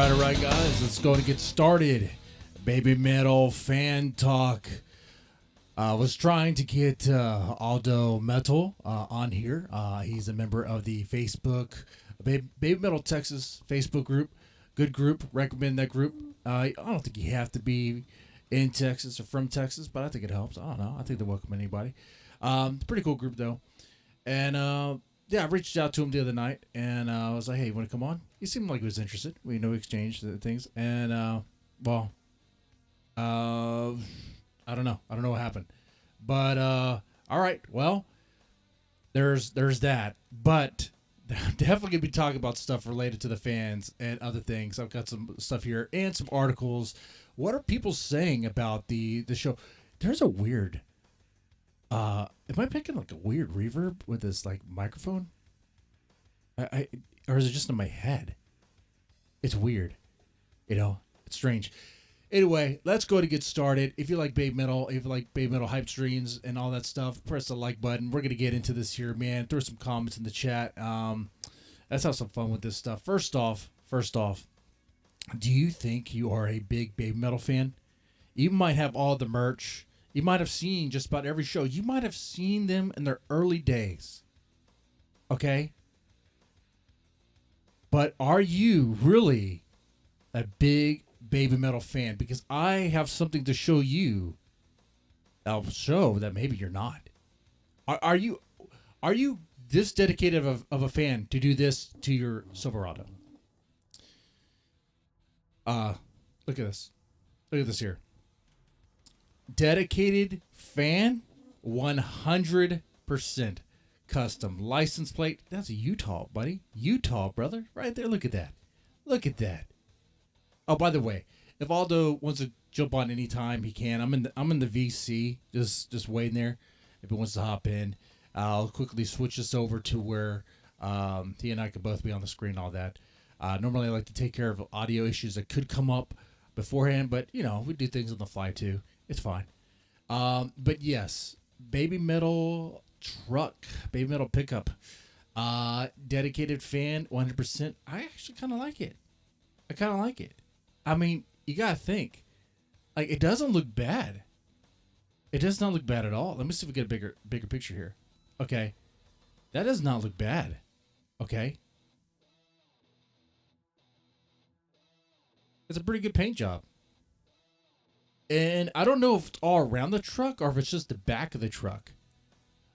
All right, guys. Let's go and get started. Baby Metal Fan Talk. I was trying to get Aldo Metal on here. He's a member of the Facebook Baby Metal Texas Facebook group. Good group. Recommend that group. I don't think you have to be in Texas or from Texas, but I think it helps. I don't know. I think they welcome anybody. Pretty cool group, though. And yeah, I reached out to him the other night, and I was like, hey, you want to come on? He seemed like he was interested. We exchanged things. And, well, I don't know. I don't know what happened. But, all right. Well, there's that. But definitely going to be talking about stuff related to the fans and other things. I've got some stuff here and some articles. What are people saying about the show? There's a weird... am I picking like a weird reverb with this like microphone? Or is it just in my head? It's weird. It's strange. Anyway, let's go to get started. If you like Baby Metal, if you like Baby Metal hype streams and all that stuff, press the like button. We're going to get into this here, man. Throw some comments in the chat. Let's have some fun with this stuff. First off, do you think you are a big Baby Metal fan? You might have all the merch. You might have seen just about every show. You might have seen them in their early days. Okay? But are you really a big Baby Metal fan? Because I have something to show you. I'll show that maybe you're not. Are you this dedicated of a fan to do this to your Silverado? Look at this. Look at this here. Dedicated fan, 100% custom license plate. That's a Utah, buddy. Utah, brother. Right there. Look at that. Look at that. Oh, by the way, if Aldo wants to jump on anytime, he can. I'm in the VC, just waiting there. If he wants to hop in, I'll quickly switch this over to where he and I could both be on the screen. All that. Normally, I like to take care of audio issues that could come up beforehand, but we do things on the fly too. It's fine. But yes, Baby Metal truck, Baby Metal pickup, dedicated fan, 100%. I actually kind of like it. I mean, you got to think. Like, it doesn't look bad. It does not look bad at all. Let me see if we get a bigger picture here. Okay. That does not look bad. Okay. It's a pretty good paint job. And I don't know if it's all around the truck or if it's just the back of the truck.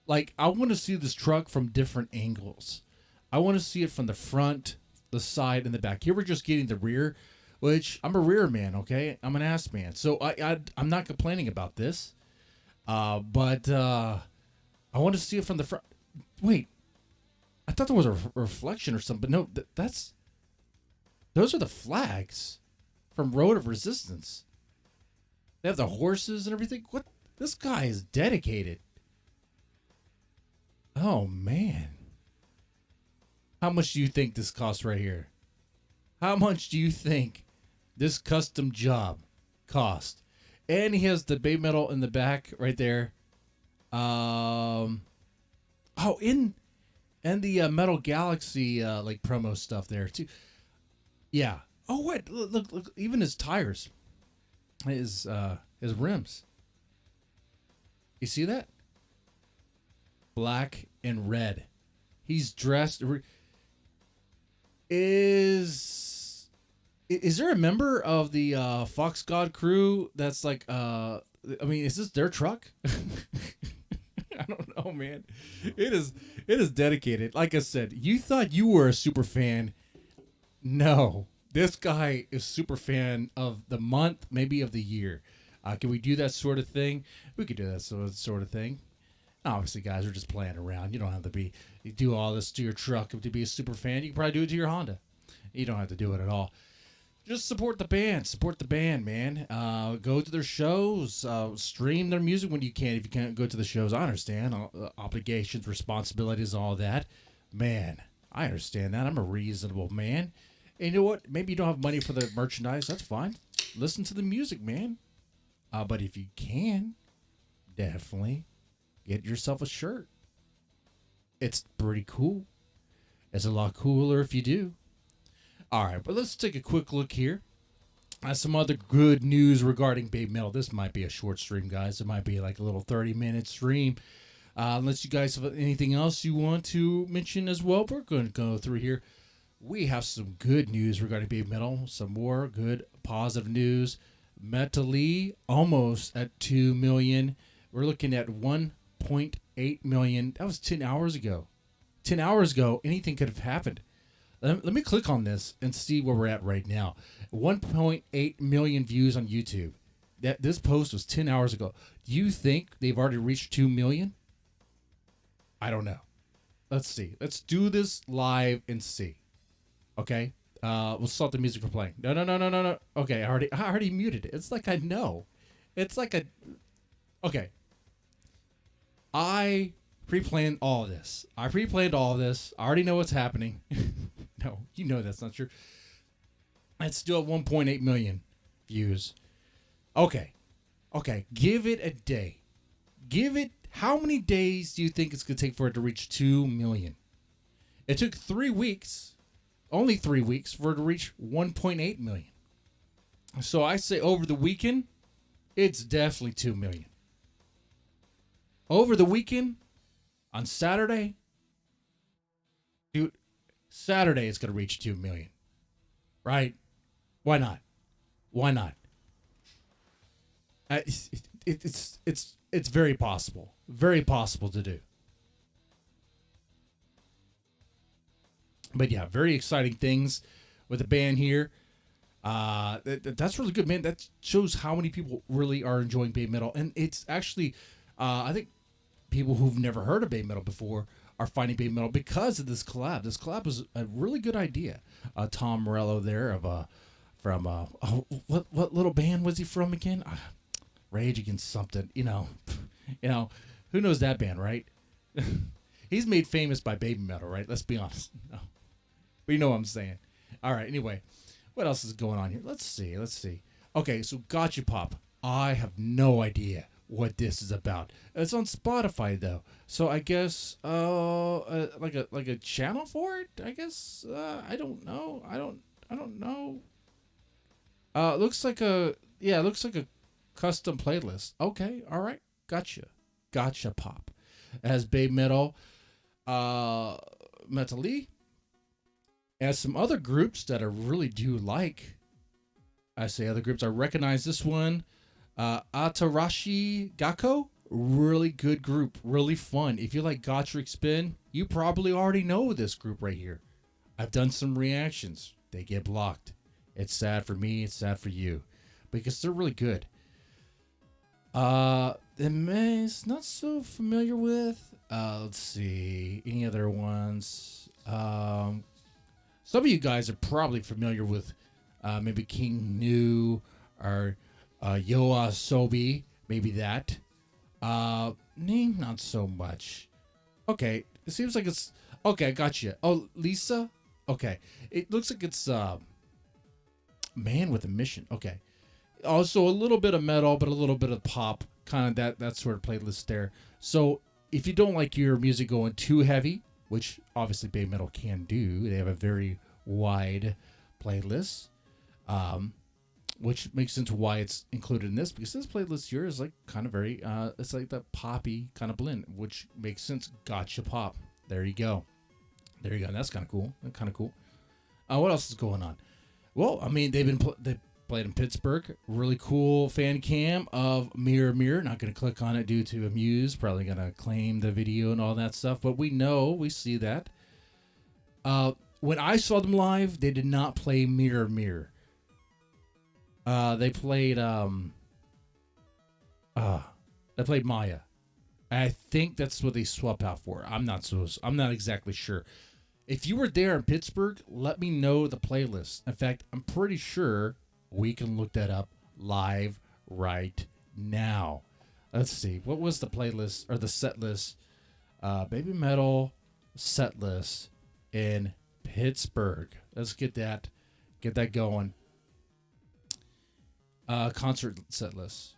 Like, I want to see this truck from different angles. I want to see it from the front, the side, and the back. Here we're just getting the rear, which I'm a rear man, okay? I'm an ass man. So I'm not complaining about this. But I want to see it from the front. Wait. I thought there was a reflection or something. But no, those are the flags from Road of Resistance. They have the horses and everything. What? This guy is dedicated. Oh, man. How much do you think this costs right here? How much do you think this custom job cost? And he has the Baby Metal in the back right there. And the Metal Galaxy like promo stuff there too. Yeah. Oh, wait. Look. Even his tires. His rims. You see that? Black and red. He's dressed. Is there a member of the Fox God crew that's like is this their truck? I don't know, man. It is dedicated. Like I said, you thought you were a super fan. No. This guy is super fan of the month, maybe of the year. Can we do that sort of thing? We could do that sort of thing. Obviously, guys, we're just playing around. You don't have to you do all this to your truck to be a super fan. You can probably do it to your Honda. You don't have to do it at all. Just support the band. Support the band, man. Go to their shows. Stream their music when you can. If you can't go to the shows, I understand. Obligations, responsibilities, all that. Man, I understand that. I'm a reasonable man. And you know what? Maybe you don't have money for the merchandise. That's fine. Listen to the music, man. But if you can, definitely get yourself a shirt. It's pretty cool. It's a lot cooler if you do. All right, but let's take a quick look here. Some other good news regarding Baby Metal. This might be a short stream, guys. It might be like a little 30-minute stream. Unless you guys have anything else you want to mention as well, we're going to go through here. We have some good news regarding Baby Metal. Some more good positive news. Metally almost at 2 million. We're looking at 1.8 million. That was 10 hours ago. 10 hours ago, anything could have happened. Let me click on this and see where we're at right now. 1.8 million views on YouTube. This post was 10 hours ago. Do you think they've already reached 2 million? I don't know. Let's see. Let's do this live and see. Okay? We'll stop the music from playing. No. Okay, I already muted it. It's like I know. It's like a... Okay. I pre-planned all of this. I already know what's happening. No, you know that's not true. It's still at 1.8 million views. Okay. Give it a day. How many days do you think it's going to take for it to reach 2 million? It took 3 weeks, only 3 weeks, for it to reach 1.8 million. So I say over the weekend, it's definitely 2 million. Over the weekend, on Saturday, dude, Saturday it's going to reach 2 million. Right? Why not? It's very possible. Very possible to do. But yeah, very exciting things with the band here. That's really good, man. That shows how many people really are enjoying Baby Metal. And it's actually, I think people who've never heard of Baby Metal before are finding Baby Metal because of this collab. This collab was a really good idea. Tom Morello there from what little band was he from again? Rage Against something, you know, who knows that band, right? He's made famous by Baby Metal, right? Let's be honest. No. But you know what I'm saying. All right, anyway, what else is going on here? Let's see. Okay, so Gotcha Pop. I have no idea what this is about. It's on Spotify though, so I guess like a channel for it. I guess I don't know. I don't know. It looks like a custom playlist. Okay, all right, gotcha Pop. It has Baby Metal, Metally, and some other groups that I really do like. I say other groups. I recognize this one. Atarashi Gakko, really good group, really fun. If you like Gotrek Spin, you probably already know this group right here. I've done some reactions. They get blocked. It's sad for me. It's sad for you, because they're really good. It's not so familiar with. Let's see, any other ones. Some of you guys are probably familiar with maybe King Nu or Yoasobi, maybe that. Not so much. Okay, it seems like it's okay. I got you. Oh, Lisa. Okay, it looks like it's Man with a Mission. Okay, also a little bit of metal, but a little bit of pop, kind of that sort of playlist there. So if you don't like your music going too heavy, which obviously Baby Metal can do, they have a very wide playlist. Which makes sense why it's included in this, because this playlist here is like kind of very it's like that poppy kind of blend, which makes sense. Gotcha Pop. There you go. That's kind of cool. What else is going on? Well, I mean, they played in Pittsburgh. Really cool fan cam of Mirror Mirror. Not going to click on it due to Amuse. Probably going to claim the video and all that stuff, but we see that. When I saw them live, they did not play Mirror Mirror. They played Maya. I think that's what they swap out for. I'm not exactly sure. If you were there in Pittsburgh, let me know the playlist. In fact, I'm pretty sure we can look that up live right now. Let's see. What was the playlist or the set list? Baby Metal set list in Pittsburgh. Let's get that going. Concert set list.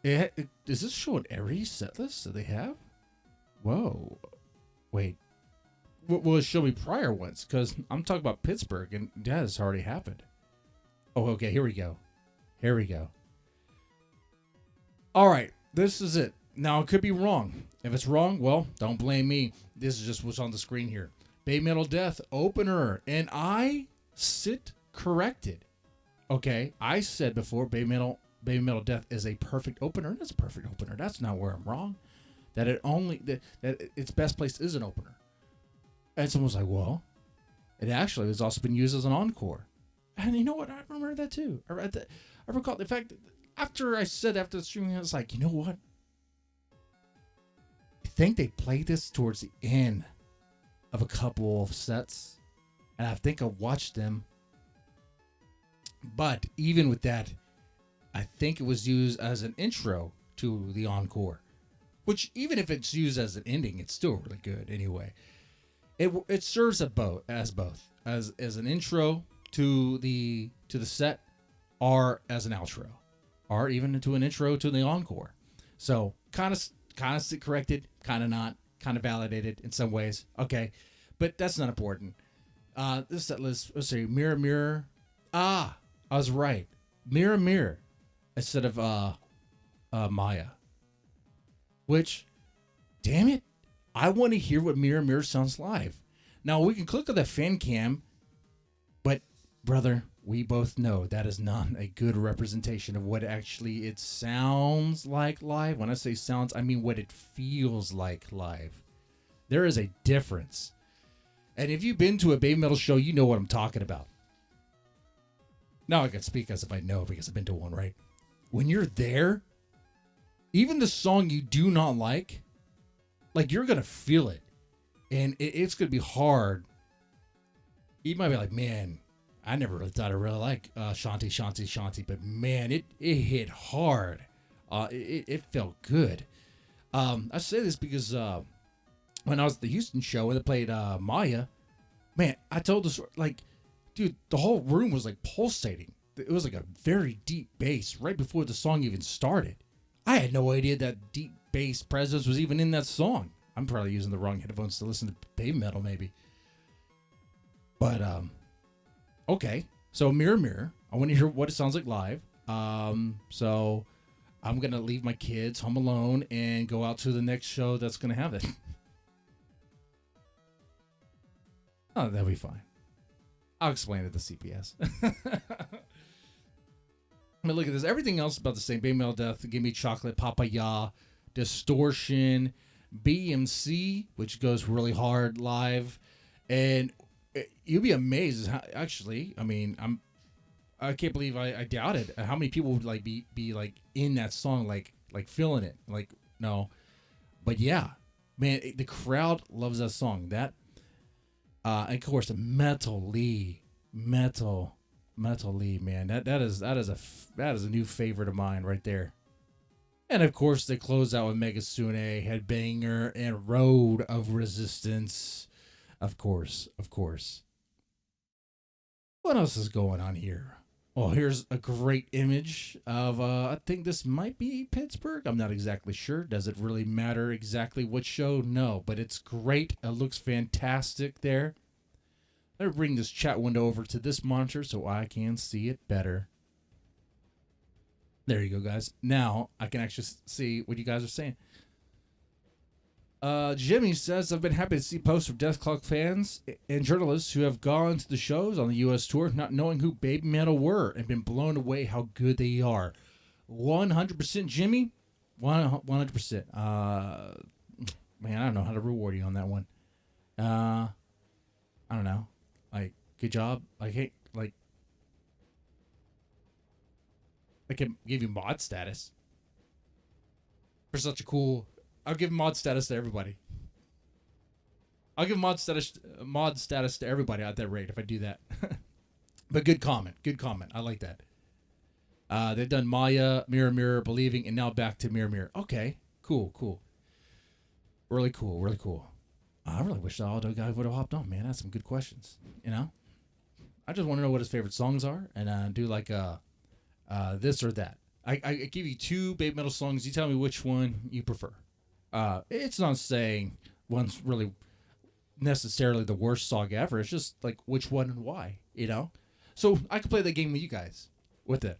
Is this showing every set list that they have? Whoa. Wait. Well, show me prior ones, because I'm talking about Pittsburgh, and that has already happened. Oh, okay, here we go. Here we go. All right, this is it. Now, it could be wrong. If it's wrong, well, don't blame me. This is just what's on the screen here. Baby Metal Death opener, and I sit corrected. Okay, I said before Baby Metal Death is a perfect opener, and it's a perfect opener. That's not where I'm wrong. That its best place is an opener. And someone was like, well, it actually has also been used as an encore. And you know what? I remember that too. I read that. I recall, in fact, after the streaming, I was like, you know what? I think they played this towards the end of a couple of sets. And I think I watched them. But even with that, I think it was used as an intro to the encore. Which, even if it's used as an ending, it's still really good anyway. It serves as both as an intro to the set, or as an outro, or even to an intro to the encore. So kind of corrected, kind of not, kind of validated in some ways. Okay, but that's not important. This set list. Let's see, Mirror Mirror. I was right. Mirror Mirror instead of Maya. Which, damn it, I want to hear what Mirror Mirror sounds live. Now, we can click on the fan cam, but, brother, we both know that is not a good representation of what actually it sounds like live. When I say sounds, I mean what it feels like live. There is a difference. And if you've been to a Baby Metal show, you know what I'm talking about. Now I can speak as if I know, because I've been to one, right? When you're there, even the song you do not like you're going to feel it. And it's going to be hard. You might be like, man, I never really thought I really like Shanti, Shanti, Shanti. But man, it hit hard. It felt good. I say this because when I was at the Houston show and they played Maya, man, I told the story, like, dude, the whole room was like pulsating. It was like a very deep bass right before the song even started. I had no idea that deep bass presence was even in that song. I'm probably using the wrong headphones to listen to Baby Metal, maybe. But, okay. So, Mirror Mirror. I want to hear what it sounds like live. So, I'm going to leave my kids home alone and go out to the next show that's going to have it. Oh, that'll be fine. I'll explain it to CPS. I mean, look at this. Everything else is about the same. Baby Metal Death, Give Me Chocolate, Papaya, Distortion, BMC, which goes really hard live. And you'll be amazed how, actually, I mean, I can't believe I doubted how many people would like be like in that song, like feeling it. Like, no. But yeah, man, the crowd loves that song. That and of course the Metal Lee, man. That is a new favorite of mine right there. And of course they close out with Megasune, Headbanger, and Road of Resistance. Of course. What else is going on here? Well, here's a great image of, I think this might be Pittsburgh. I'm not exactly sure. Does it really matter exactly what show? No, but it's great. It looks fantastic there. Let me bring this chat window over to this monitor so I can see it better. There you go, guys. Now I can actually see what you guys are saying. Jimmy says, I've been happy to see posts of Death Clock fans and journalists who have gone to the shows on the U.S. tour not knowing who Baby Metal were and been blown away how good they are. 100% Jimmy. 100%. Man, I don't know how to reward you on that one. I don't know. Like, good job. I can give you mod status for such a cool. I'll give mod status to everybody. I'll give mod status to everybody at that rate if I do that. But good comment. I like that. They've done Maya, Mirror Mirror, Believing, and now back to Mirror Mirror. Okay, cool. Really cool. I really wish the Aldo guy would have hopped on, man. That's some good questions. You know, I just want to know what his favorite songs are, and do like this or that. I give you 2 Baby Metal songs. You tell me which one you prefer. It's not saying one's really necessarily the worst song ever. It's just like which one and why, you know? So I could play that game with you guys with a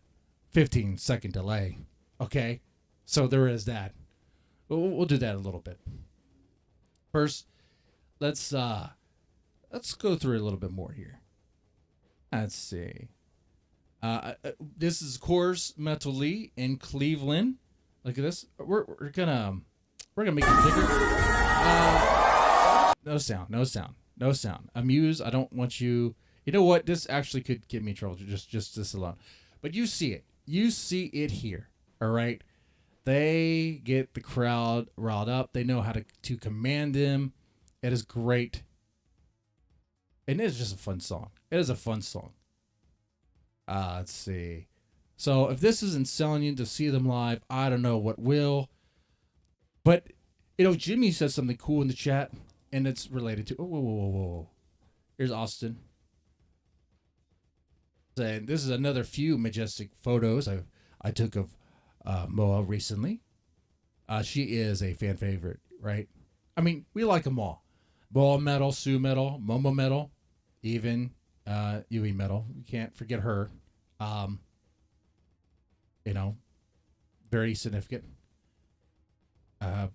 15-second delay. Okay? So there is that. We'll do that a little bit. First, let's go through a little bit more here. Let's see. This is Coors Metal Lee in Cleveland. Look at this. We're gonna make it bigger. No sound. Amuse. I don't want you. You know what? This actually could get me in trouble. Just this alone. But you see it. You see it here. All right. They get the crowd riled up. They know how to command them. It is great. And it's just a fun song. It is a fun song. Let's see. So if this isn't selling you to see them live, I don't know what will. But, Jimmy says something cool in the chat, and it's related to... Whoa. Here's Austin. Saying, this is another few majestic photos I took of Moa recently. She is a fan favorite, right? I mean, we like them all. Boa Metal, Sue Metal, Momo Metal, even Yui Metal. We can't forget her. Very significant. But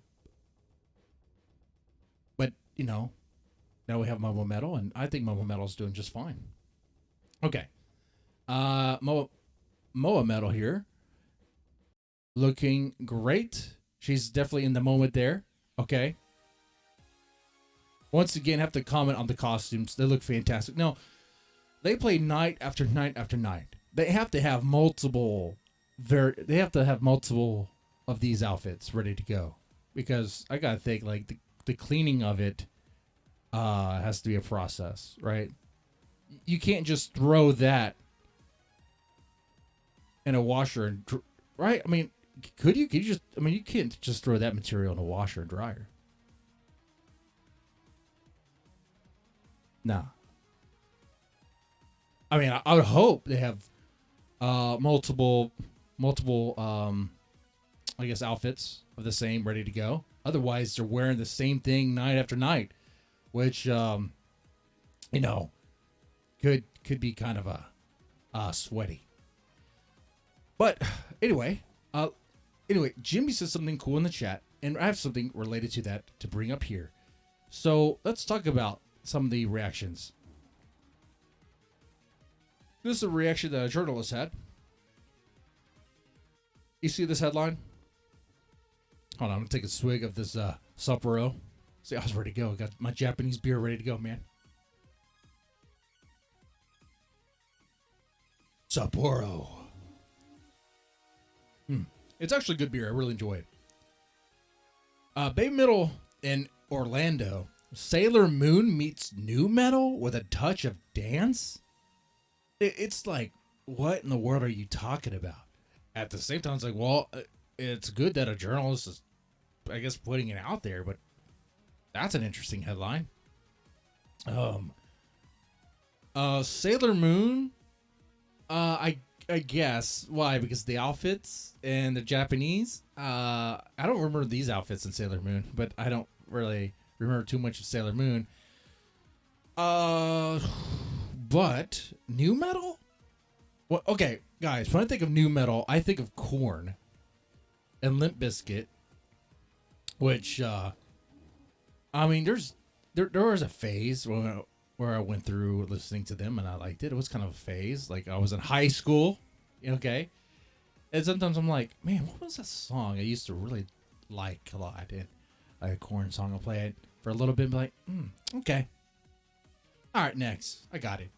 now we have Momo Metal, and I think Momo Metal is doing just fine. Okay. Moa Metal here. Looking great. She's definitely in the moment there. Okay. Once again, have to comment on the costumes. They look fantastic. No, they play night after night after night. They have to have multiple of these outfits ready to go, because I gotta think like the cleaning of it has to be a process, right? You can't just throw that in a washer and right. I mean, could you? Could you just? I mean, you can't just throw that material in a washer and dryer. Nah. I mean, I would hope they have multiple I guess outfits of the same ready to go. Otherwise, they're wearing the same thing night after night, which could be kind of a sweaty. But anyway, Jimmy says something cool in the chat, and I have something related to that to bring up here. So let's talk about some of the reactions. This is a reaction that a journalist had. You see this headline? Hold on, I'm gonna take a swig of this Sapporo. See, I was ready to go. Got my Japanese beer ready to go, man. Sapporo. It's actually good beer. I really enjoy it. BABYMETAL in Orlando. Sailor Moon meets new metal with a touch of dance. It's like, what in the world are you talking about? At the same time, it's like, well, it's good that a journalist is, I guess, putting it out there, but that's an interesting headline. Sailor Moon, I guess. Why? Because the outfits and the Japanese. I don't remember these outfits in Sailor Moon, but I don't really remember too much of Sailor Moon. But new metal? Well, okay, guys, when I think of new metal, I think of Korn and Limp Bizkit, which I mean, there was a phase where I went through listening to them and I liked it. It was kind of a phase, like I was in high school, okay? And sometimes I'm like, man, what was that song I used to really like a lot? And like a Korn song, I'll play it for a little bit and be like, okay. All right, next. I got it.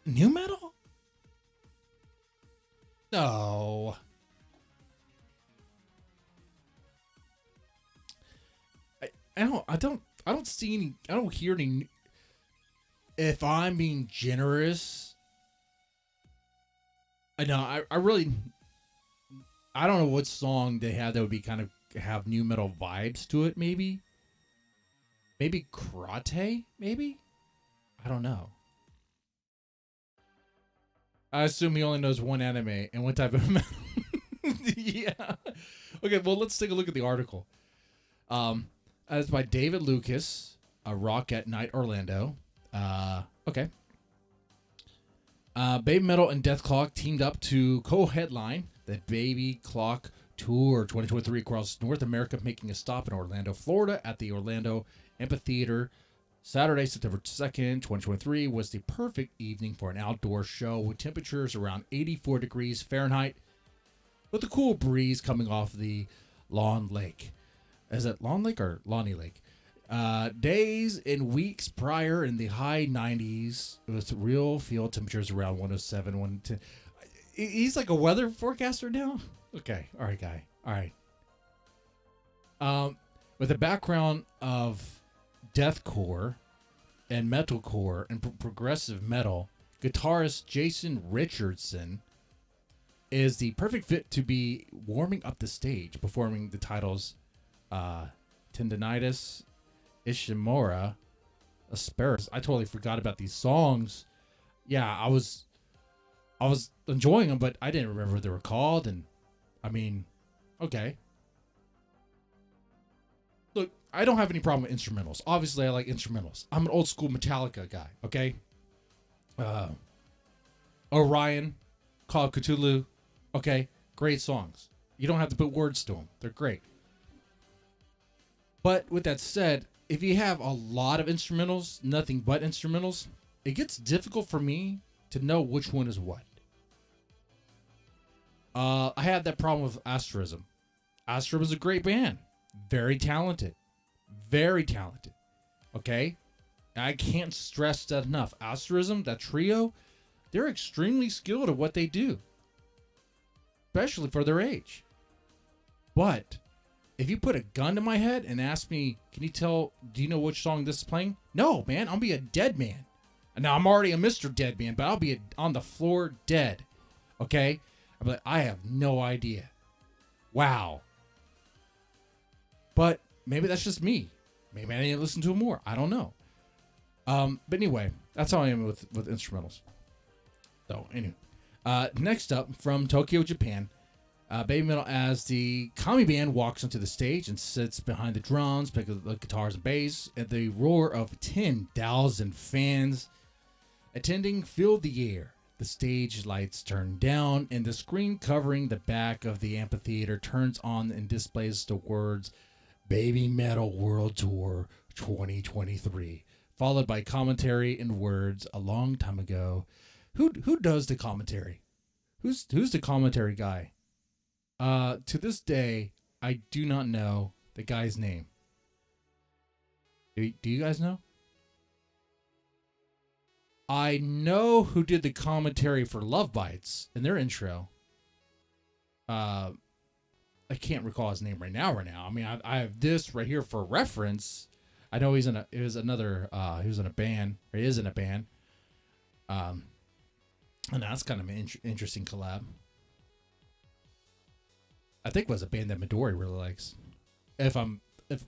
New metal? No. I don't see any. I don't hear any. If I'm being generous, I know. I really. I don't know what song they have that would be kind of have new metal vibes to it. Maybe Karate. Maybe. I don't know. I assume he only knows one anime and what type of metal. Yeah. Okay, well, let's take a look at the article. It's by David Lucas, a Rock at Night Orlando. Okay. Baby Metal and Death Clock teamed up to co-headline the Baby Clock Tour 2023 across North America, making a stop in Orlando, Florida at the Orlando Amphitheater. Saturday, September 2nd, 2023 was the perfect evening for an outdoor show with temperatures around 84 degrees Fahrenheit with a cool breeze coming off the Lawn Lake. Is it Lawn Lake or Lonnie Lake? Days and weeks prior in the high 90s with real field temperatures around 107, 110. He's like a weather forecaster now? Okay. All right, guy. All right. With a background of deathcore and metalcore and progressive metal, guitarist Jason Richardson is the perfect fit to be warming up the stage, performing the titles Tendinitis, Ishimura, Asperus. I totally forgot about these songs. Yeah, I was enjoying them, but I didn't remember what they were called. And I mean, okay. Look, I don't have any problem with instrumentals. Obviously, I like instrumentals. I'm an old school Metallica guy, okay? Orion, Call of Cthulhu, okay? Great songs. You don't have to put words to them. They're great. But with that said, if you have a lot of instrumentals, nothing but instrumentals, it gets difficult for me to know which one is what. I had that problem with Asterism. Asterism is a great band. Very talented. Very talented. Okay? I can't stress that enough. Asterism, that trio, they're extremely skilled at what they do. Especially for their age. But if you put a gun to my head and ask me, do you know which song this is playing? No, man, I'll be a dead man. Now, I'm already a Mr. Dead Man, but I'll be on the floor dead. Okay? I'm like, I have no idea. Wow. But maybe that's just me. Maybe I need to listen to it more. I don't know. But anyway, that's how I am with instrumentals. So, anyway. Next up, from Tokyo, Japan, Baby Metal as the Kami band walks onto the stage and sits behind the drums, pick up the guitars and bass, and the roar of 10,000 fans attending filled the air. The stage lights turn down, and the screen covering the back of the amphitheater turns on and displays the words Baby Metal World Tour 2023, followed by commentary and words a long time ago. Who does the commentary? Who's the commentary guy? To this day, I do not know the guy's name. Do you guys know? I know who did the commentary for Love Bites in their intro. I can't recall his name right now. I mean, I have this right here for reference. I know he was in a band, or he is in a band. And that's kind of an interesting collab. I think it was a band that Midori really likes, if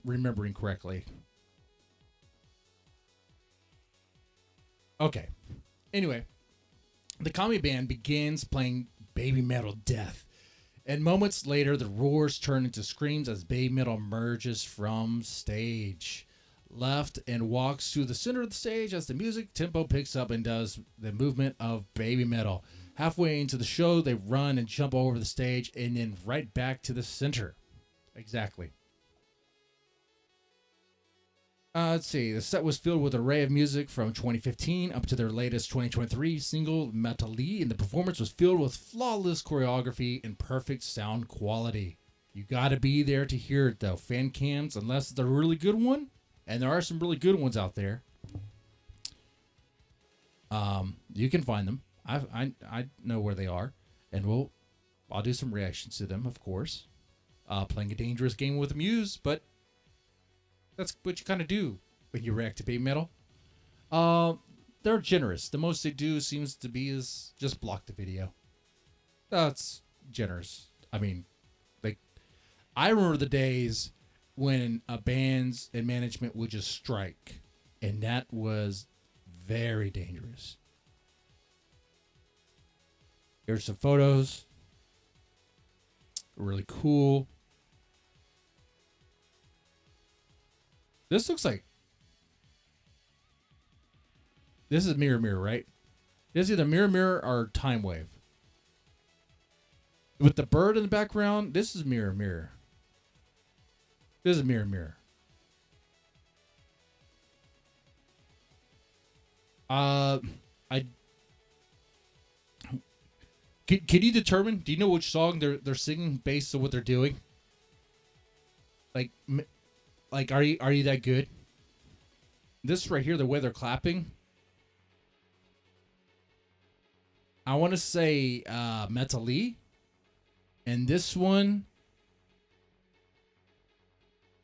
remembering correctly. Okay. Anyway, the Kami band begins playing Baby Metal Death, and moments later, the roars turn into screams as Baby Metal emerges from stage left and walks to the center of the stage as the music tempo picks up and does the movement of Baby Metal. Halfway into the show, they run and jump over the stage and then right back to the center. Exactly. Let's see. The set was filled with an array of music from 2015 up to their latest 2023 single, Metali, and the performance was filled with flawless choreography and perfect sound quality. You gotta be there to hear it, though. Fan cams, unless it's a really good one, and there are some really good ones out there. You can find them. I know where they are, and I'll do some reactions to them, of course. Playing a dangerous game with Muse, but that's what you kind of do when you react to Baby Metal. They're generous. The most they do seems to be is just block the video. That's generous. I mean, I remember the days when bands and management would just strike, and that was very dangerous. Here's some photos. Really cool. This looks like this is Mirror Mirror, right? This is either Mirror Mirror or Time Wave. With the bird in the background, this is Mirror Mirror. This is Mirror Mirror. I can you determine? Do you know which song they're singing based on what they're doing? Like, are you that good? This right here, the way they're clapping. I want to say Metal E. And this one,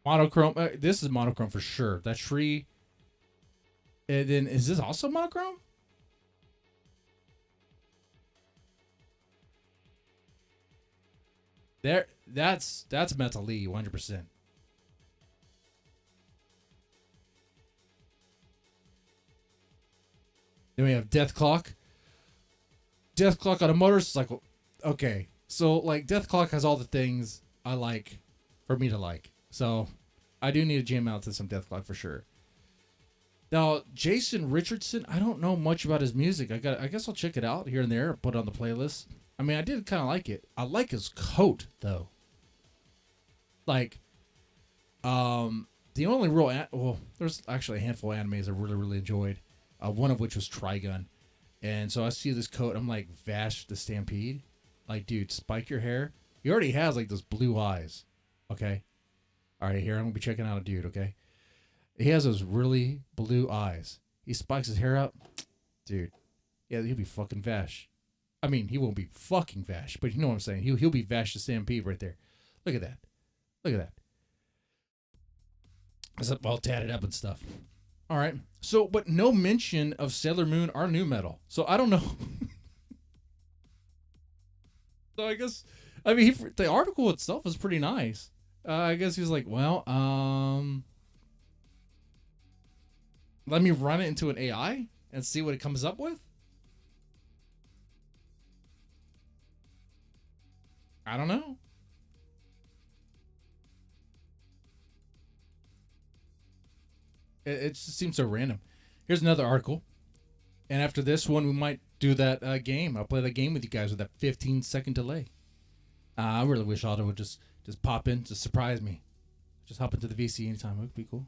monochrome. This is monochrome for sure. That tree. And then is this also monochrome? That's Metal E 100%. Then we have Death Clock. Death Clock on a motorcycle. Okay. So, like, Death Clock has all the things I like for me to like. So, I do need to jam out to some Death Clock for sure. Now, Jason Richardson, I don't know much about his music. I guess I'll check it out here and there, put it on the playlist. I mean, I did kind of like it. I like his coat, though. Like, the only real... well, there's actually a handful of animes I really, really enjoyed. One of which was Trigun. And so I see this coat, I'm like, Vash the Stampede. Like, dude, spike your hair. He already has, like, those blue eyes. Okay? All right, here, I'm going to be checking out a dude, okay? He has those really blue eyes. He spikes his hair up. Dude. Yeah, he'll be fucking Vash. I mean, he won't be fucking Vash, but you know what I'm saying. He'll be Vash the Stampede right there. Look at that. Look at that. It's all tatted up and stuff. All right. So, but no mention of Sailor Moon or New Metal. So, I don't know. So I guess, I mean, the article itself is pretty nice. I guess he's like, well, let me run it into an AI and see what it comes up with. I don't know. It just seems so random. Here's another article. And after this one, we might do that game. I'll play that game with you guys with that 15-second delay. I really wish Aldo would just pop in, just surprise me. Just hop into the VC anytime. It would be cool.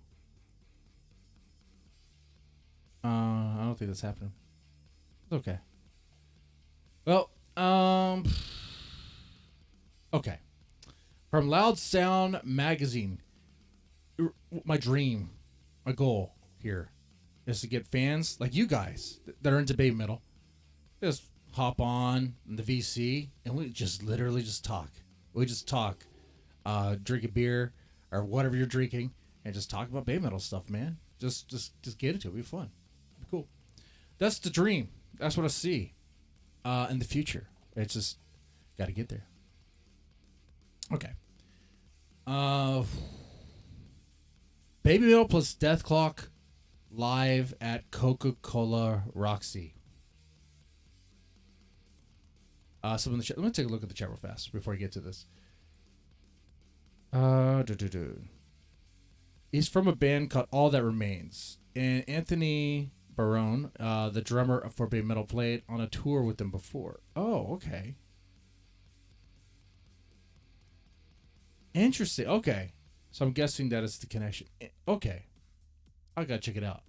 I don't think that's happening. It's okay. Well, okay. From Loud Sound Magazine. My dream, my goal here is to get fans like you guys that are into baby metal. Just hop on the VC and we just literally just talk. We just talk, drink a beer or whatever you're drinking, and just talk about baby metal stuff, man. Just get into it. It'll be fun. It'll be cool. That's the dream. That's what I see in the future. It's just got to get there. Okay. Baby Metal plus Death Clock live at Coca-Cola Roxy. Someone in the chat. Let me take a look at the chat real fast before I get to this. He's from a band called All That Remains, and Anthony Barone, the drummer for Baby Metal, played on a tour with them before. Oh, okay. Interesting. Okay. So I'm guessing that is the connection. Okay. I gotta check it out.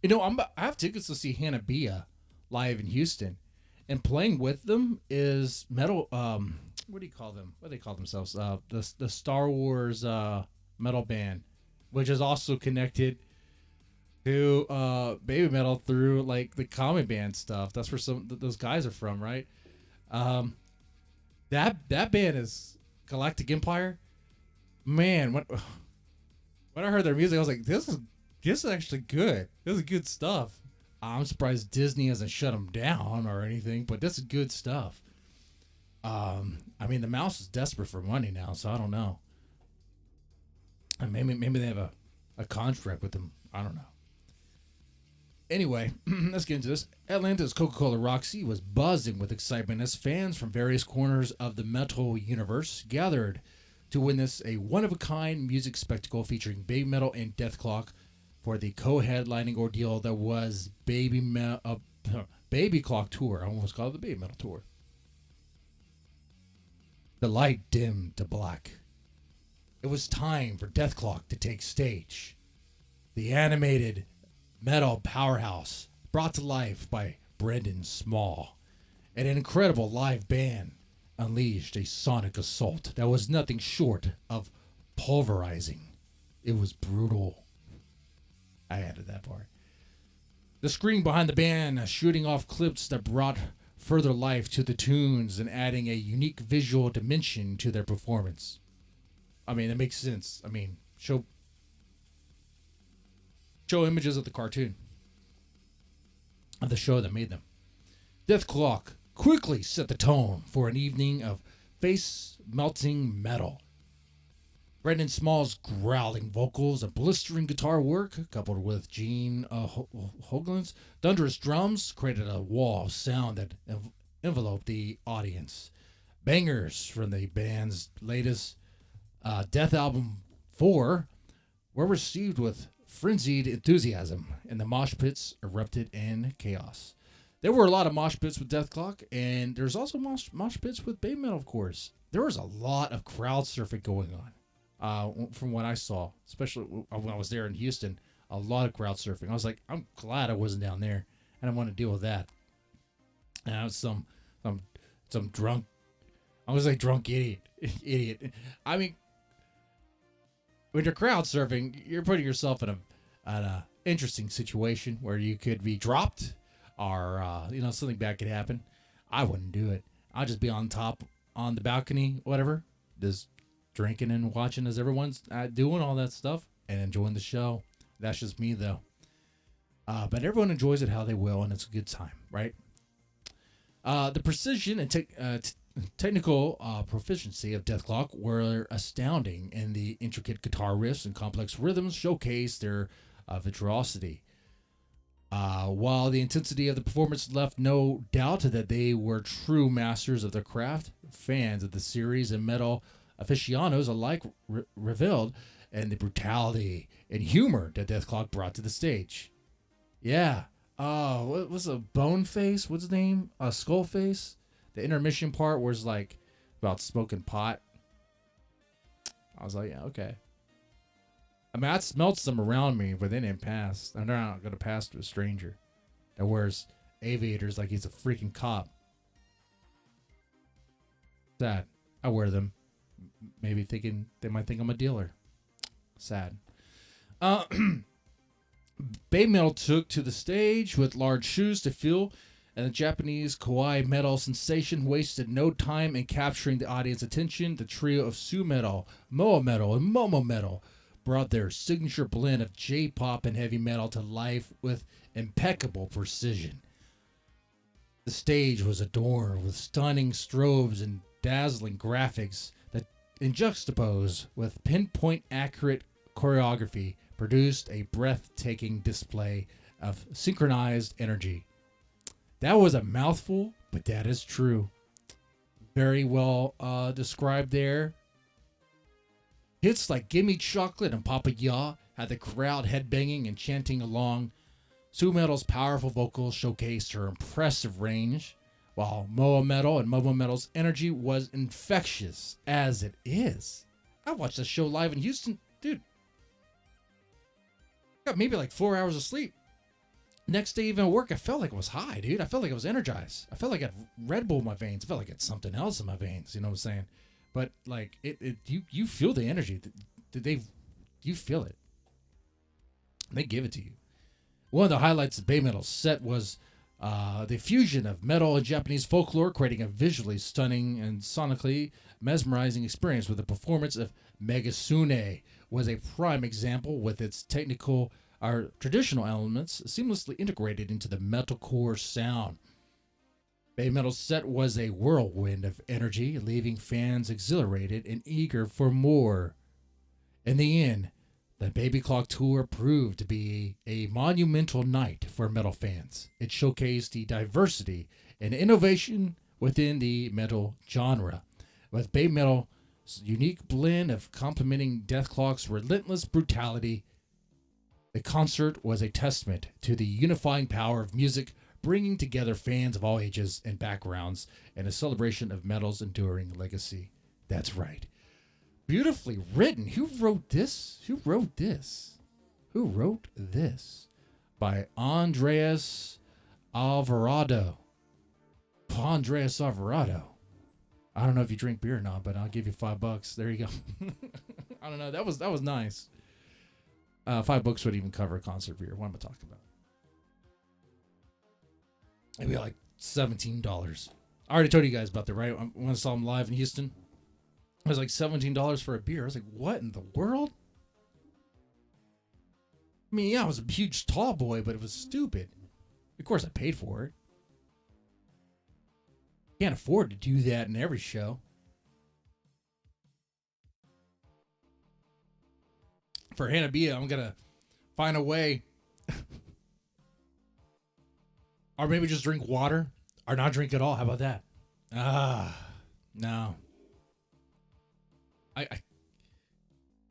You know, I have tickets to see Hannah Bia live in Houston. And playing with them is metal. What do you call them? What do they call themselves? The Star Wars metal band, which is also connected to Baby Metal through like the comic band stuff. That's where some those guys are from, right? That band is Galactic Empire. Man, when I heard their music, I was like, this is actually good. This is good stuff. I'm surprised Disney hasn't shut them down or anything, but this is good stuff. I mean, the mouse is desperate for money now, so I don't know. And maybe they have a contract with them. I don't know. Anyway, let's get into this. Atlanta's Coca-Cola Roxy was buzzing with excitement as fans from various corners of the metal universe gathered to witness a one-of-a-kind music spectacle featuring Baby Metal and Death Clock for the co-headlining ordeal that was Baby Clock Tour. I almost called it the Baby Metal Tour. The light dimmed to black. It was time for Death Clock to take stage. The animated metal powerhouse brought to life by Brendan Small. And an incredible live band unleashed a sonic assault that was nothing short of pulverizing. It was brutal. I added that part. The screen behind the band shooting off clips that brought further life to the tunes and adding a unique visual dimension to their performance. I mean, it makes sense. I mean, show images of the cartoon, of the show that made them. Death Clock quickly set the tone for an evening of face-melting metal. Brendan Small's growling vocals and blistering guitar work, coupled with Gene Hoglan's thunderous drums, created a wall of sound that enveloped the audience. Bangers from the band's latest Death album 4 were received with frenzied enthusiasm, and the mosh pits erupted in chaos. There were a lot of mosh pits with Death Clock, and there's also mosh pits with Baby Metal, of course. There was a lot of crowd surfing going on, from what I saw, especially when I was there in Houston. A lot of crowd surfing. I was like, I'm glad I wasn't down there. I don't want to deal with that. And I was some drunk, I was like drunk idiot. I mean, when you're crowd surfing, you're putting yourself in an interesting situation where you could be dropped. Or, something bad could happen. I wouldn't do it. I'd just be on top, on the balcony, whatever, just drinking and watching as everyone's doing all that stuff and enjoying the show. That's just me, though. But everyone enjoys it how they will, and it's a good time, right? The precision and technical proficiency of Death Clock were astounding, and the intricate guitar riffs and complex rhythms showcased their virtuosity. While the intensity of the performance left no doubt that they were true masters of their craft, fans of the series and metal aficionados alike reveled in the brutality and humor that Death Clock brought to the stage. Yeah. What was a Bone Face? What's his name? Skull Face? The intermission part was like about smoking pot. I was like, yeah, okay. I mean, I smelled some around me, but they didn't pass. And they're not going to pass to a stranger that wears aviators like he's a freaking cop. Sad. I wear them. Maybe thinking they might think I'm a dealer. Sad. Baby Metal took to the stage with large shoes to fill, and the Japanese kawaii metal sensation wasted no time in capturing the audience attention. The trio of Su Metal, Moa Metal, and Momo Metal brought their signature blend of J-pop and heavy metal to life with impeccable precision. The stage was adorned with stunning strobes and dazzling graphics that, in juxtapose with pinpoint accurate choreography, produced a breathtaking display of synchronized energy. That was a mouthful, but that is true. Very well described there. Hits like Gimme Chocolate and Papa Ya had the crowd headbanging and chanting along. Su Metal's powerful vocals showcased her impressive range, while Moa Metal and Momo Metal's energy was infectious, as it is. I watched this show live in Houston. Dude, got maybe like 4 hours of sleep. Next day, even at work, I felt like I was high, dude. I felt like I was energized. I felt like I had Red Bull in my veins. I felt like I had something else in my veins. You know what I'm saying? But like you feel the energy. You feel it. They give it to you. One of the highlights of Baby Metal's set was the fusion of metal and Japanese folklore, creating a visually stunning and sonically mesmerizing experience. With the performance of Megasune was a prime example, with its traditional elements seamlessly integrated into the metalcore sound. Baby Metal's set was a whirlwind of energy, leaving fans exhilarated and eager for more. In the end, the Baby Clock Tour proved to be a monumental night for metal fans. It showcased the diversity and innovation within the metal genre, with Baby Metal unique blend of complementing Deathclock's relentless brutality. The concert was a testament to the unifying power of music, bringing together fans of all ages and backgrounds, and a celebration of metal's enduring legacy. That's right. Beautifully written. Who wrote this? Who wrote this? Who wrote this? By Andreas Alvarado. Andreas Alvarado. I don't know if you drink beer or not, but I'll give you $5. There you go. I don't know. That was nice. $5 would even cover a concert beer. What am I talking about? It'd be like $17. I already told you guys about that, right? When I saw him live in Houston, it was like $17 for a beer. I was like, what in the world? I mean, yeah, I was a huge tall boy, but it was stupid. Of course, I paid for it. Can't afford to do that in every show. For Hanabia, I'm going to find a way. Or maybe just drink water. Or not drink at all. How about that? No.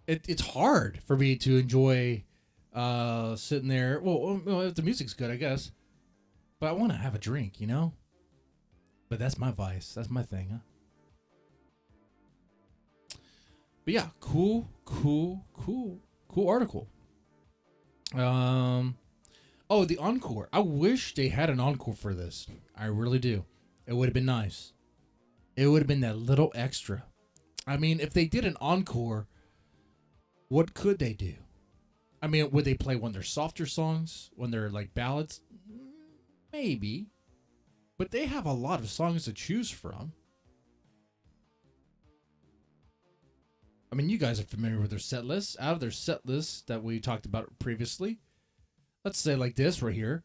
It's hard for me to enjoy sitting there. Well, if the music's good, I guess. But I want to have a drink, you know? But that's my vice. That's my thing, huh? But yeah, cool article. Oh, the encore. I wish they had an encore for this. I really do. It would have been nice. It would have been that little extra. I mean, if they did an encore, what could they do? I mean, would they play one of their softer songs? When they're like ballads? Maybe. But they have a lot of songs to choose from. I mean, you guys are familiar with their set list. Out of their set list that we talked about previously, let's say like this right here.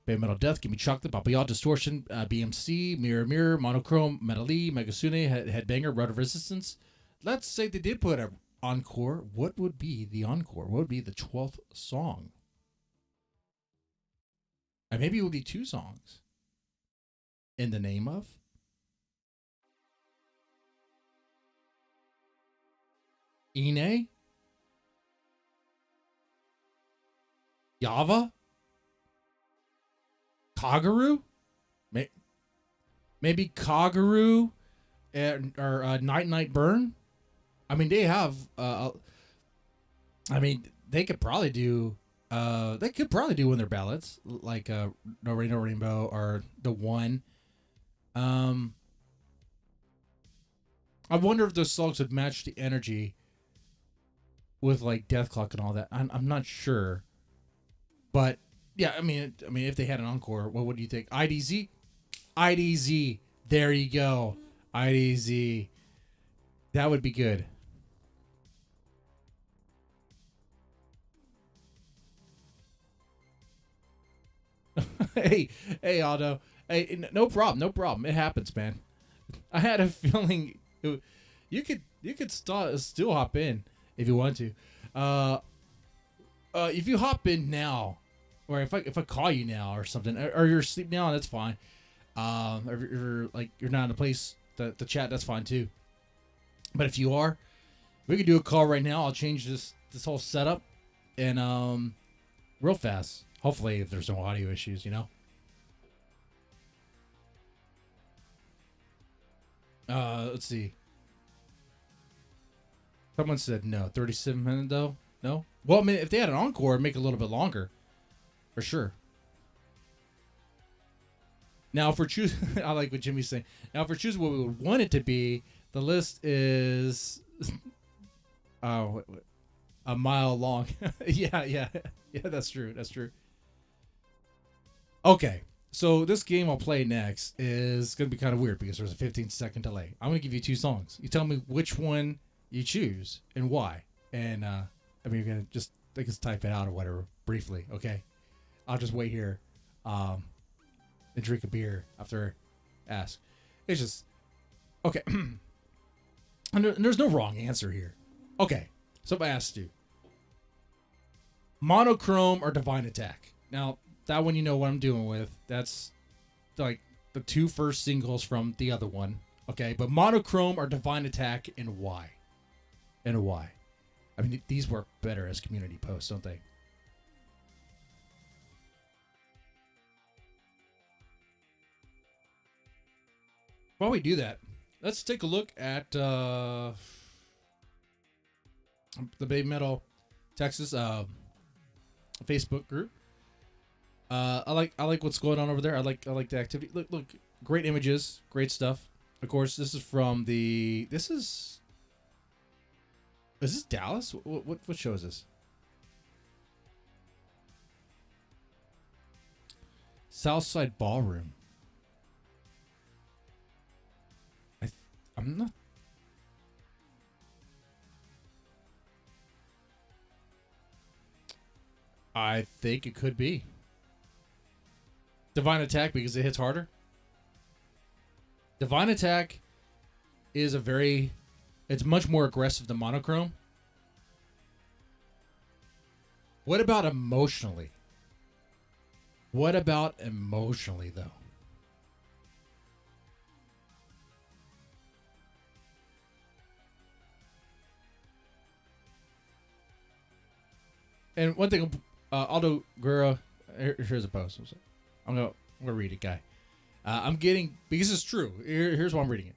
Baby Metal Death, Give Me Chocolate, Papayal, Distortion, BMC, Mirror Mirror, Monochrome, Metal E, Megasune, Headbanger, Road of Resistance. Let's say they did put an encore. What would be the encore? What would be the 12th song? And maybe it would be 2 songs. In the name of? Ine? Yava? Kaguru? Maybe Kaguru or Night Night Burn? I mean, they have... I mean, they could probably do... one of their ballads, like No Rain, No Rainbow, or The One. I wonder if those songs would match the energy with like Deathclock and all that. I'm not sure, but yeah, I mean, if they had an encore, what would you think? IDZ, IDZ. There you go, IDZ. That would be good. hey, Aldo. Hey, no problem. It happens, man. I had a feeling you could still hop in if you want to. If you hop in now, or if I call you now or something, or you're asleep now, that's fine. Or you're not in a place to chat, that's fine too. But if you are, we could do a call right now. I'll change this whole setup and real fast. Hopefully, if there's no audio issues, you know. Let's see. Someone said no. 37 minutes though? No? Well, I mean, if they had an encore, it'd make it a little bit longer. For sure. Now, if we're choosing... I like what Jimmy's saying. Now, if we're choosing what we would want it to be, the list is... a mile long. Yeah, that's true. Okay. So this game I'll play next is going to be kind of weird because there's a 15-second delay. I'm going to give you 2 songs. You tell me which one you choose and why. And, I mean, you're going to just type it out or whatever briefly, okay? I'll just wait here and drink a beer after I ask. It's just, okay. And there's no wrong answer here. Okay, so I asked you. Monochrome or Divine Attack? Now, that one you know what I'm doing with. That's like the 2 first singles from the other one. Okay, but monochrome or divine attack, and why? And why? I mean, these work better as community posts, don't they? While we do that, let's take a look at the Baby Metal Texas Facebook group. I like what's going on over there. I like the activity. Look, great images, great stuff. Of course, this is from the. Is this Dallas? What show is this? Southside Ballroom. I'm not. I think it could be Divine Attack because it hits harder. Divine Attack is it's much more aggressive than monochrome. What about emotionally? What about emotionally, though? And one thing, Aldo Guerra, here's a post. I'm gonna read it, guy. I'm getting, because it's true. Here's why I'm reading it.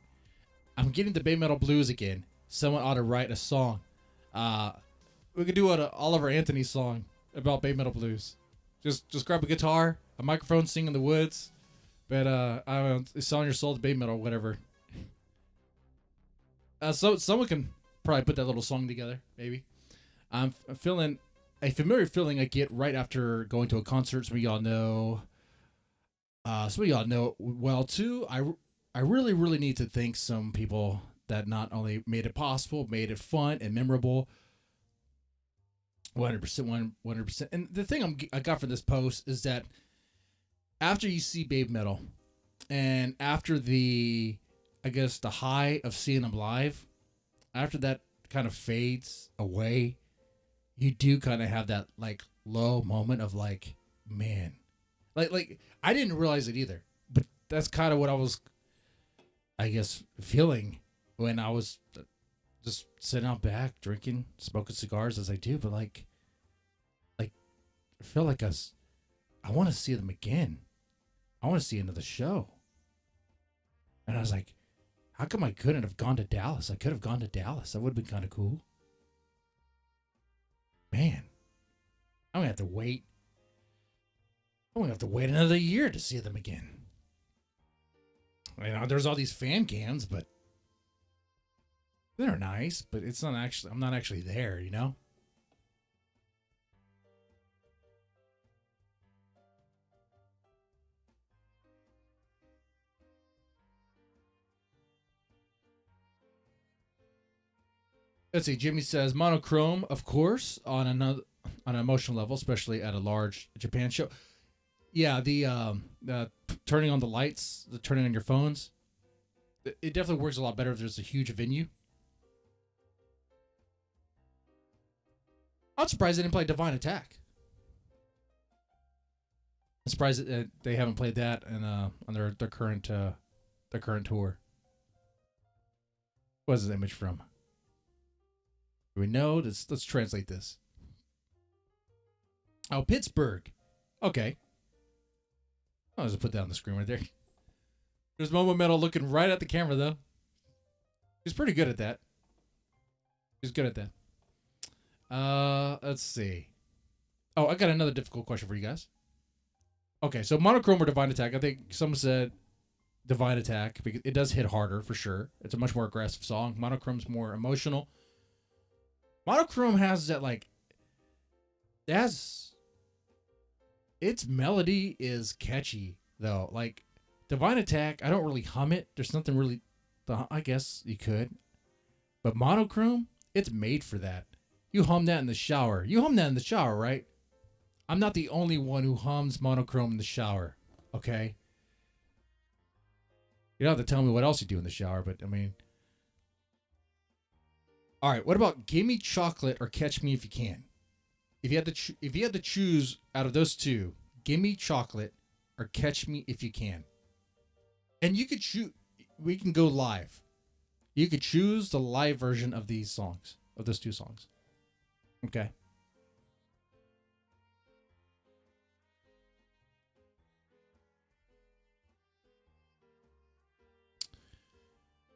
I'm getting the Bay Metal Blues again. Someone ought to write a song. We could do an Oliver Anthony song about Bay Metal Blues. Just grab a guitar, a microphone, sing in the woods. But I don't know, selling your soul to Bay Metal, whatever. So someone can probably put that little song together, maybe. I'm feeling a familiar feeling I get right after going to a concert. Some of y'all know well too. I really need to thank some people that not only made it possible, made it fun and memorable. 100%, 100%. And the thing I got from this post is that after you see Babe Metal, and after the high of seeing them live, after that kind of fades away, you do kind of have that like low moment of like, man, like I didn't realize it either, but that's kind of what I was, I guess, feeling when I was just sitting out back, drinking, smoking cigars as I do. But like I feel like I want to see them again. I want to see another show. And I was like, how come I couldn't have gone to Dallas? I could have gone to Dallas. That would have been kind of cool. Man, I'm going to have to wait. I'm going to have to wait another year to see them again. You know, there's all these fan cams, but they're nice, but I'm not actually there, you know? Let's see. Jimmy says monochrome, of course, on an emotional level, especially at a large Japan show. Yeah, the turning on the lights, the turning on your phones, it definitely works a lot better if there's a huge venue. I'm surprised they didn't play Divine Attack. I'm surprised that they haven't played that on their current tour. What's this image from? Do we know? Let's translate this. Oh, Pittsburgh. Okay. I'll just put that on the screen right there. There's Momo Metal looking right at the camera, though. He's pretty good at that. He's good at that. Let's see. Oh, I got another difficult question for you guys. Okay, so monochrome or divine attack. I think someone said divine attack because it does hit harder for sure. It's a much more aggressive song. Monochrome's more emotional. Monochrome has that its melody is catchy though. Like Divine Attack, I don't really hum it. There's nothing really, I guess you could, but monochrome, it's made for that. You hum that in the shower. You hum that in the shower, right? I'm not the only one who hums monochrome in the shower. Okay. You don't have to tell me what else you do in the shower, but I mean. All right, what about Gimme Chocolate or Catch Me If You Can? If you had to choose out of those two, Gimme Chocolate or Catch Me If You Can. And you could choose we can go live. You could choose the live version of these songs, of those two songs. Okay.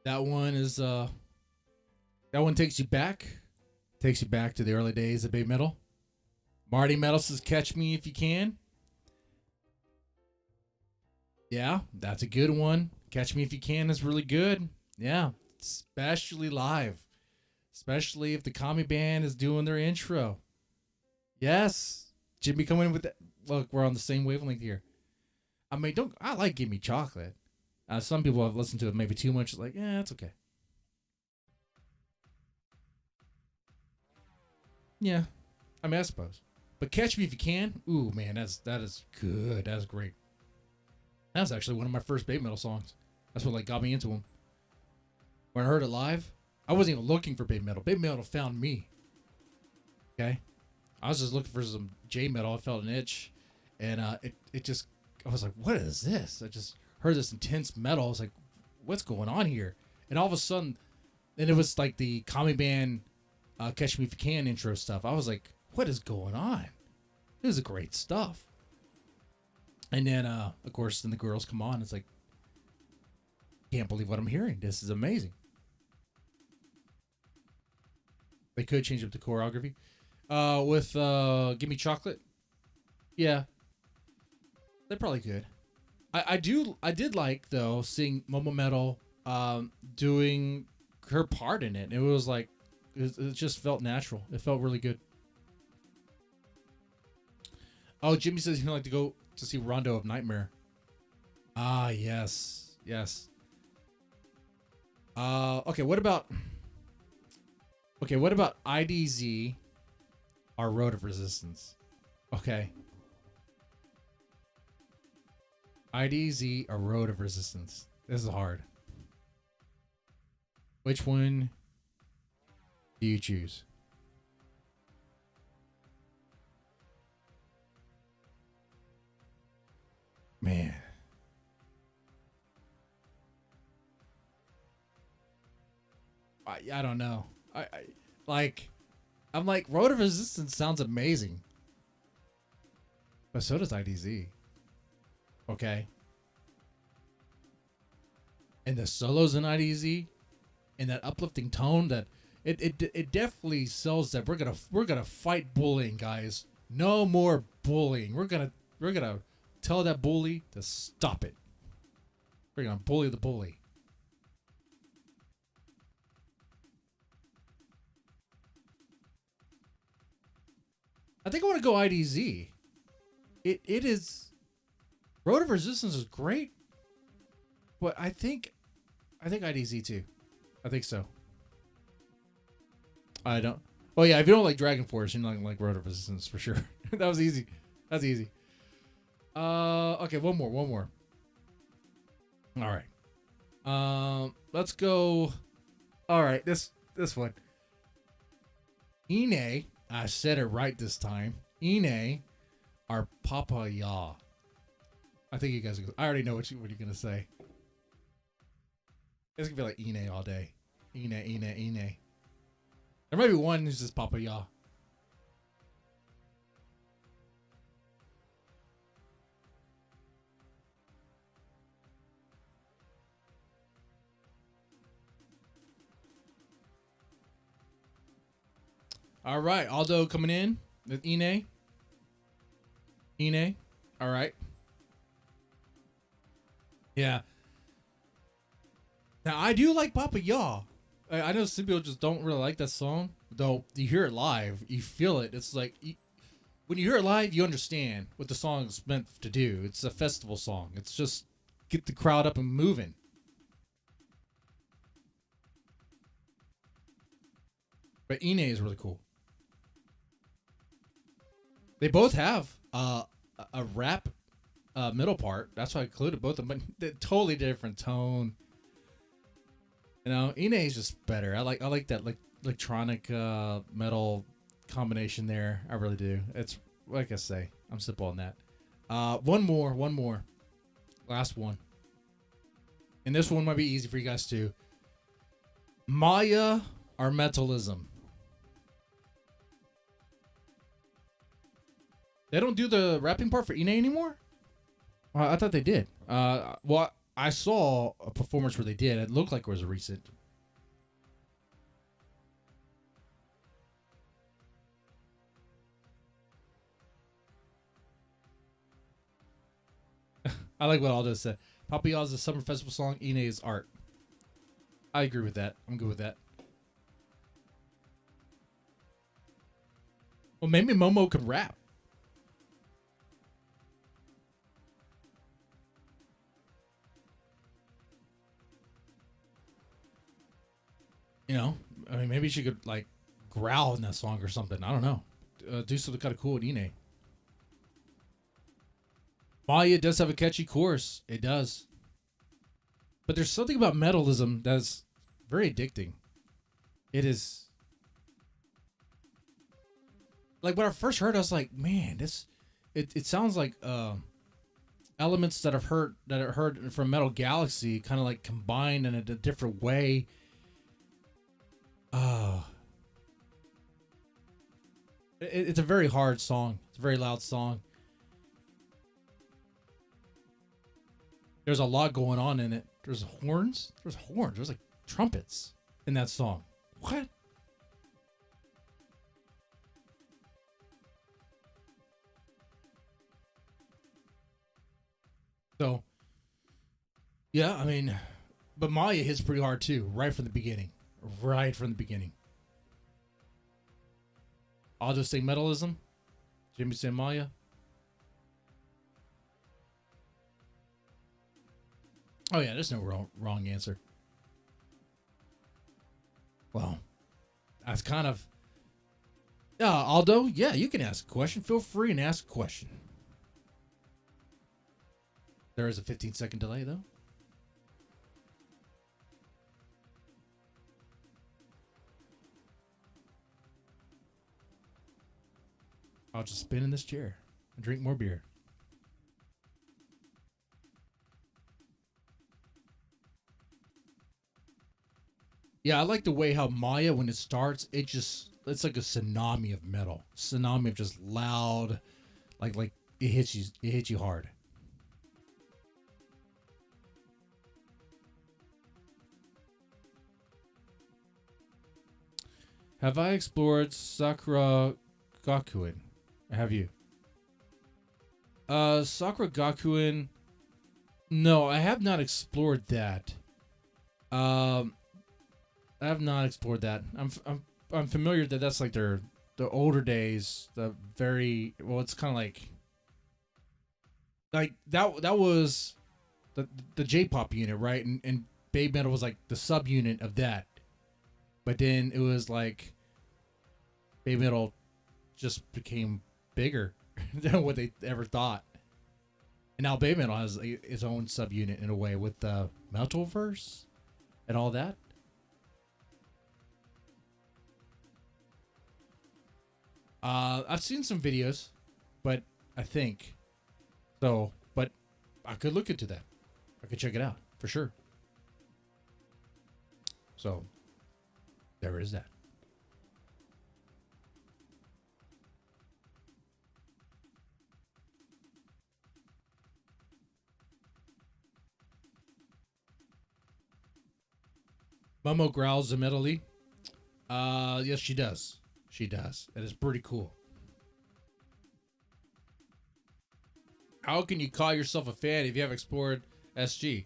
That one is that one takes you back. Takes you back to the early days of Baby Metal. Marty Metal says Catch Me If You Can. Yeah, that's a good one. Catch Me If You Can is really good. Yeah, especially live. Especially if the Kami band is doing their intro. Yes. Jimmy coming in with that. Look, we're on the same wavelength here. I mean, I like Give Me Chocolate. Some people have listened to it maybe too much. It's like, yeah, it's okay. Yeah. I mean, I suppose. But Catch Me If You Can. Ooh, man, that is good. That's great. That was actually one of my first Baby Metal songs. That's what like got me into them. When I heard it live, I wasn't even looking for Baby Metal. Baby Metal found me. Okay, I was just looking for some J Metal. I felt an itch, and it just I was like, what is this? I just heard this intense metal. I was like, what's going on here? And all of a sudden, and it was like the Kami band Catch Me If You Can intro stuff. I was like, what is going on? This is great stuff. And then, of course, then the girls come on. It's like, can't believe what I'm hearing. This is amazing. They could change up the choreography. With Give Me Chocolate. Yeah. They probably could. I did like, though, seeing Momo Metal doing her part in it. It was like, it just felt natural. It felt really good. Oh, Jimmy says he'd like to go to see Rondo of Nightmare. Ah, yes. Yes. Okay, what about IDZ, our Road of Resistance? Okay. IDZ, our Road of Resistance. This is hard. Which one do you choose? Man. I don't know. I'm like, Road of Resistance sounds amazing. But so does IDZ. Okay. And the solos in IDZ and that uplifting tone that it definitely sells that we're gonna fight bullying, guys. No more bullying. We're gonna tell that bully to stop it. We're gonna bully the bully. I think I want to go IDZ. It is Road of Resistance is great, but I think IDZ too. I think so. I don't. Oh yeah, if you don't like Dragon Force, you're not gonna like Road of Resistance for sure. That was easy. That's easy. Okay, one more. All right. Let's go. All right, this one. Ine, I said it right this time. Ine, our Papa Ya. I think you guys. I already know what you're gonna say. It's gonna be like Ine all day. Ine. There might be one who's just Papa Ya. All right, Aldo coming in with Ine. All right. Yeah. Now I do like Papa Ya. I know some people just don't really like that song, though. You hear it live, you feel it. It's like when you hear it live, you understand what the song is meant to do. It's a festival song. It's just get the crowd up and moving. But Ine is really cool. They both have a rap middle part. That's why I included both of them, but they're totally different tone. You know, Ine is just better. I like that like electronic metal combination there. I really do. It's like I say, I'm simple on that. One more. Last one. And this one might be easy for you guys too. Maya or metalism? They don't do the rapping part for Ine anymore? I thought they did. Well, I saw a performance where they did. It looked like it was a recent. I like what Aldo said. Papillon is a summer festival song. Ine is art. I agree with that. I'm good with that. Well, maybe Momo could rap. You know, I mean, maybe she could like growl in that song or something. I don't know. Do something kind of cool with Ine. Maya does have a catchy chorus. It does. But there's something about metalism that's very addicting. It is. Like when I first heard it, I was like, man, this it sounds like elements that I've heard from Metal Galaxy kind of like combined in a different way. It's a very hard song. It's a very loud song. There's a lot going on in it. There's horns. There's like trumpets in that song. What? So, yeah, I mean, but Maya hits pretty hard too, right from the beginning. Right from the beginning. I'll just say metalism. Jimmy say Maya. Oh yeah, there's no wrong answer. Well, that's kind of. Aldo, yeah, you can ask a question. Feel free and ask a question. There is a 15-second delay though. I'll just spin in this chair and drink more beer. Yeah, I like the way how Maya, when it starts, it's like a tsunami of metal. Tsunami of just loud, like it hits you hard. Have I explored Sakura Gakuen? Have you? Sakura Gakuen. No, I have not explored that. I have not explored that. I'm familiar that that's like the older days. The very well, it's kind of like that was the J-pop unit, right? And BABYMETAL was like the subunit of that. But then it was like BABYMETAL just became bigger than what they ever thought. And now BABYMETAL has its own subunit in a way with the Metalverse and all that. I've seen some videos, but I think so. But I could look into that. I could check it out for sure. So there is that. Momo growls immediately. Yes, she does. She does. It is pretty cool. How can you call yourself a fan if you haven't explored SG?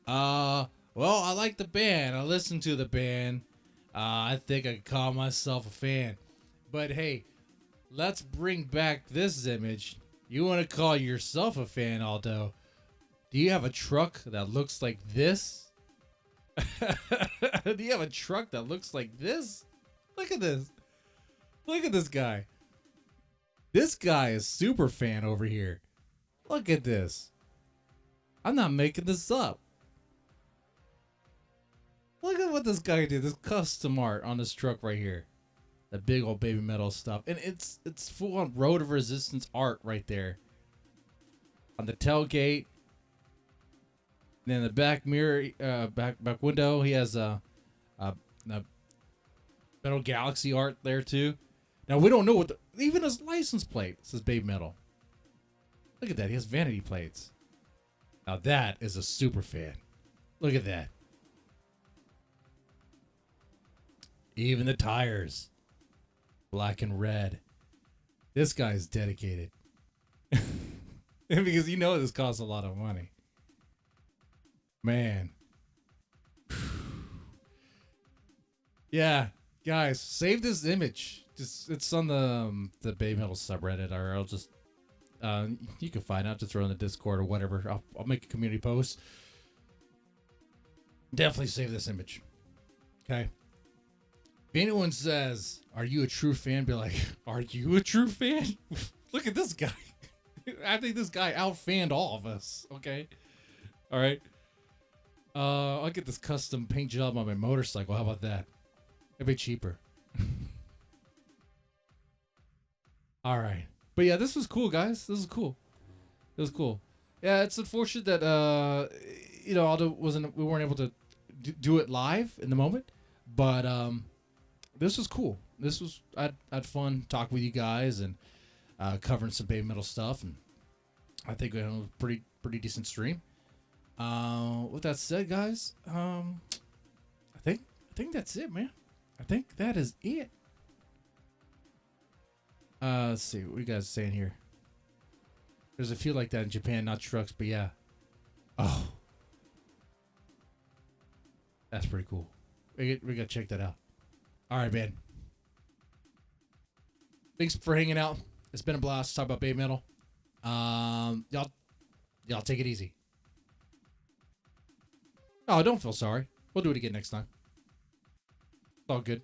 Well, I like the band. I listen to the band. I think I could call myself a fan. But hey, let's bring back this image. You want to call yourself a fan, Aldo? Do you have a truck that looks like this? Do you have a truck that looks like this? Look at this. Look at this guy. This guy is super fan over here. Look at this. I'm not making this up. Look at what this guy did. This custom art on this truck right here. That big old BABYMETAL stuff. And it's full on road of resistance art right there. On the tailgate. And then the back mirror, back window, he has a Metal Galaxy art there too. Now we don't know what even his license plate says Baby Metal. Look at that. He has vanity plates. Now that is a super fan. Look at that. Even the tires, black and red. This guy's dedicated. Because you know this costs a lot of money. Man. Yeah, guys, save this image. Just it's on the Baby Metal subreddit, or I'll just you can find out. Just throw in the Discord or whatever. I'll make a community post. Definitely save this image. Okay. If anyone says, "Are you a true fan?" Be like, "Are you a true fan?" Look at this guy. I think this guy out-fanned all of us. Okay. All right. I'll get this custom paint job on my motorcycle. How about that? It'd be cheaper. All right. But yeah, this was cool, guys. This was cool. It was cool. Yeah, it's unfortunate that Aldo we weren't able to do it live in the moment, but this was cool. I had fun talking with you guys and covering some Baby Metal stuff, and I think it was a pretty decent stream. With that said, guys, I think that's it, man. I think that is it. Let's see what you guys are saying here. There's a few like that in Japan, not trucks, but yeah. Oh, that's pretty cool. We gotta check that out. All right, man. Thanks for hanging out. It's been a blast to talk about Baby Metal. Y'all take it easy. Oh, don't feel sorry. We'll do it again next time. It's all good.